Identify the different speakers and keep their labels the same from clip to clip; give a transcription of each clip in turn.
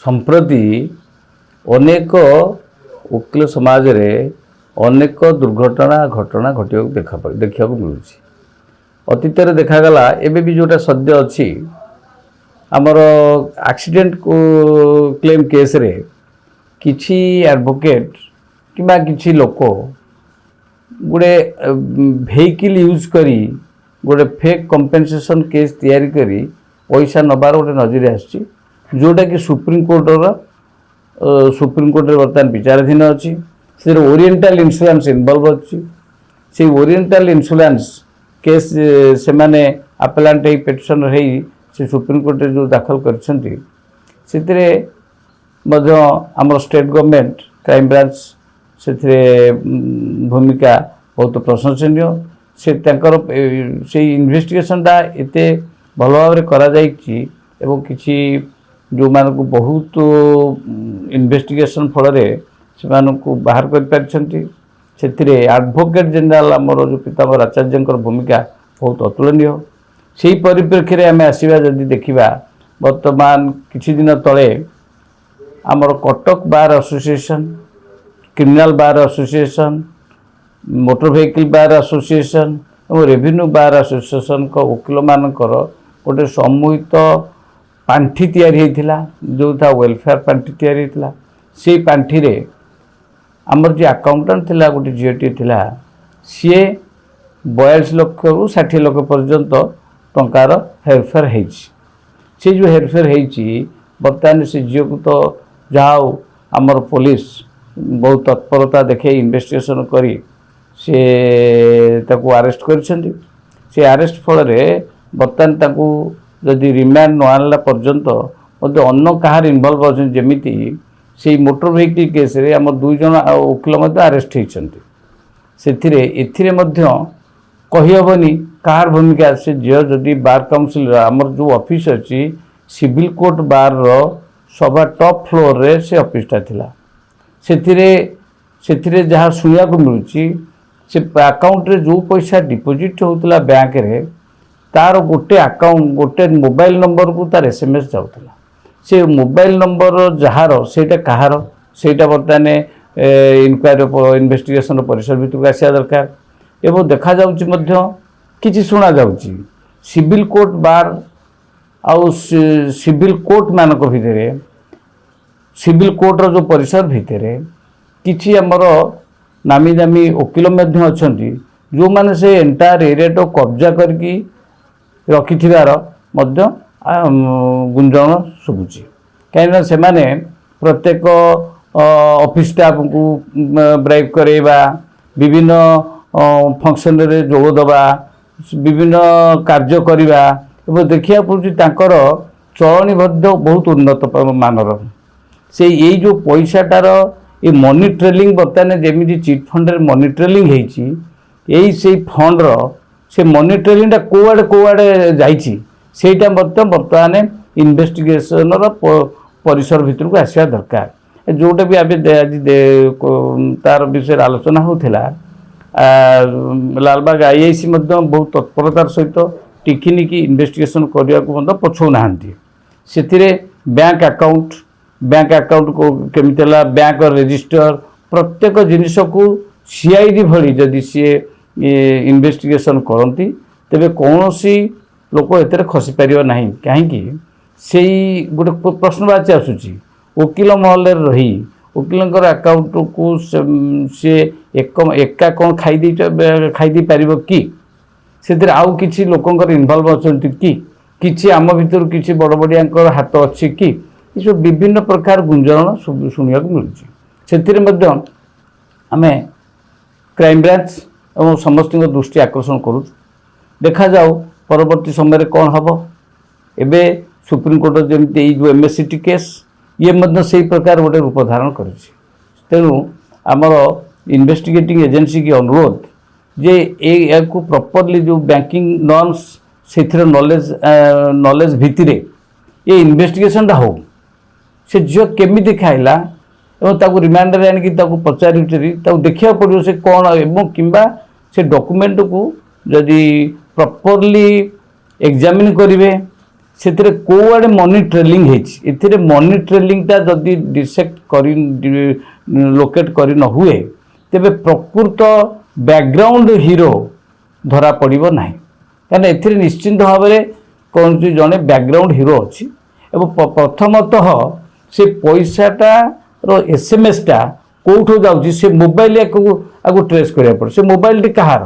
Speaker 1: संप्रति अनेक वकील समाज रे अनेक दुर्घटना घटना देखा मिलूँ। अतीत देखागला एवं भी जोटा सद्य अच्छी आमर एक्सीडेंट क्लेम केस रे किछि एडवोकेट किबा किछि लोक गोटे वेहिकल यूज करी गोटे फेक कंपेनसेशन केस तैयारी करी पैसा नबार गोटे नजर आसी जोटा कि सुप्रीम कोर्ट रे बर्तमान विचाराधीन अच्छी से ओरिएंटल इंश्योरेंस इनवॉल्व अच्छी से ओरिएंटल इंश्योरेंस केस से माने अपेलांट पिटिशन है से सुप्रीम कोर्ट रे जो दाखल करछंती सेतिरे मध्य आम स्टेट गवर्नमेंट क्राइम ब्रांच से भूमिका बहुत प्रशंसनीय से तांकर से इन्वेस्टिगेशनटा एते भल भाव करा जाइछि एवं किछि जो मानक बहुत इन्वेस्टिगेशन फल से बाहर कर पारिछंती सेतिरे एडवोकेट जनरल आमर जो पीताम्बर आचार्यंकर भूमिका बहुत अतुलनीय। से परिप्रेक्षी में आम आसवा जदि देखा वर्तमान किछि दिन तले आमर Cuttack bar association criminal bar association motor vehicle bar association और रेवेन्यू बार एसोसिएशन को वकील मानकर गोटे सम्मिलित पांठी तैयारी होता जो था वेलफेयर पांठी तैयारी होता से पांठी रे आमर जो अकाउंटेंट थिला गोटे झीटी थिला सी 42 लाख रु 60 लाख पर्यंत टंकार हेरफेर से जो हेरफेर बर्तमान से झील को तो जहाँ आमर पुलिस बहुत तत्परता देखे इन्वेस्टिगेशन करी से ताकू अरेस्ट करिसेंती से अरेस्ट फल बर्तमान ताकू जदि रिमांड न आनला पर्यंत मध्य अन्न कहार इनवॉल्व अच्छे जमीती से मोटर व्हीकल केस रे आम 2 जन वकील अरेस्ट होती से कहीहबनी कहार भूमिका से झील जदि बार काउंसिल आमर जो ऑफिस अच्छी सिविल कोर्ट बार रो सभा टॉप फ्लोर रे से ऑफिसटा थिला से जहाँ शुणा मिलूँ से अकाउंट रे जो पैसा डिपोजिट होता बैंक रे तार गोटे अकाउंट गोटे मोबाइल नंबर को तार एसएमएस जाऊला से मोबाइल नंबर जार सेटा कहार सेटा बर्तमान इनक्वारी इन्वेस्टिगेशन परिसर भितर आसा दरकार एवं देखा जाउची मध्य किछि सुना जाउची सिविल कोर्ट बार आउ सिविल कोर्ट मानक भितरे सिविल कोर्ट रो जो परिसर भितरे किछि हमर नामी दामी वकील मध्य अछंती जो माने से एंटायर एरिया तो कब्जा करके रखिथिबार मध्य गुंजन शुभुची कहीं से माने प्रत्येक ऑफिस स्टाफ को ब्राइब करेबा विभिन्न फंक्शन रे जोग दबा विभिन्न कार्य करवा एवं देखिया पड़ुची तांकर चलनी बहुत उन्नत मानर से यही जो पैसाटार ये मनी ट्रेलिंग बर्तमान जमी चिट फंड रे मनी ट्रेलिंग यही से फंड से मनी ट्रेलिंगटा कौआड़े जाइटा बर्तमान इन्वेस्टिगेशन परिसर भितर को आसवा दरकार जोटा भी आज तार विषय आलोचना होता लालबाग आईआईसी बहुत तत्परतार सहित टिकिनिकी इन्वेस्टिगेशन करने को पछौना से बैंक अकाउंट को केमिति बैंक रजिस्टर प्रत्येक जिनिस को सीआईडी भली जदि सी इन्वेस्टिगेशन करती तेबे कौन सी लोक एते खसी पार ना कहीं से गोटे प्रश्नवाची आसूची वकील महल रही वकीलंकर अकाउंट को से एका कौन खाई पार कि से आउ किसी लोकंकर इनवॉल्व अच्छी कि आम भर किसी बड़ बड़िया हाथ अच्छी कि ये सब विभिन्न प्रकार गुंजन शुणा मिलूँ से आम क्राइम ब्रांच और समस्त दृष्टि आकर्षण करूँ देखा जाऊ परवर्ती समय कौन हम एबे सुप्रीम कोर्ट जमी जो एमएससीटी केस ये से प्रकार गोटे रूप धारण कर तेणु आमर इन्वेस्टिगेटिंग एजेंसी की अनुरोध जे या प्रॉपरली जो बैंकिंग नॉर्म्स से नॉलेज भित्तिरे ये इन्वेस्टिगेशनटा हो से झील केमी खाइला और ताकू रिमांड रे आनिकी ताकू पचारि देखा पड़ो से कौन एवं किंबा से डॉक्यूमेंट को जदि प्रॉपरली एग्जामिन करेंगे ସେଥିରେ କୋଉଆଡ଼େ ମନି ଟ୍ରେଲିଂ ହେଇଛି ଏଥିରେ ମନି ଟ୍ରେଲିଂଟା ଯଦି ଡିସେକ୍ଟ କରି ଲୋକେଟ୍ କରି ନ ହୁଏ ତେବେ ପ୍ରକୃତ ବ୍ୟାକଗ୍ରାଉଣ୍ଡ ହିରୋ ଧରା ପଡ଼ିବ ନାହିଁ କାରଣ ଏଥିରେ ନିଶ୍ଚିନ୍ତ ଭାବରେ କୌଣସି ଜଣେ ବ୍ୟାକଗ୍ରାଉଣ୍ଡ ହିରୋ ଅଛି ଏବଂ ପ୍ରଥମତଃ ସେ ପଇସାଟାର ଏସ୍ଏମ୍ଏସ୍ଟା କେଉଁଠୁ ଯାଉଛି ସେ ମୋବାଇଲ ଆକୁ ଟ୍ରେସ୍ କରିବାକୁ ପଡ଼େ ସେ ମୋବାଇଲଟି କାହାର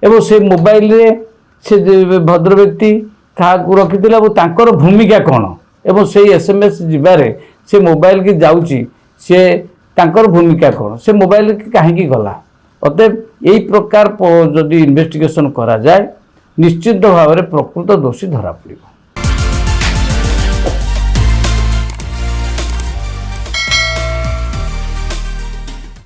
Speaker 1: ଏବଂ ସେ ମୋବାଇଲରେ ସେ ଭଦ୍ର ବ୍ୟକ୍ତି କାହାକୁ ରଖିଥିଲେ ଏବଂ ତାଙ୍କର ଭୂମିକା କ'ଣ ଏବଂ ସେଇ ଏସ୍ଏମ୍ଏସ୍ ଯିବାରେ ସେ ମୋବାଇଲ କି ଯାଉଛି ସେ ତାଙ୍କର ଭୂମିକା କ'ଣ ସେ ମୋବାଇଲ କାହିଁକି ଗଲା ଅତଏବ ଏହି ପ୍ରକାର ଯଦି ଇନଭେଷ୍ଟିଗେସନ୍ କରାଯାଏ ନିଶ୍ଚିତ ଭାବରେ ପ୍ରକୃତ ଦୋଷୀ ଧରା ପଡ଼ିବ।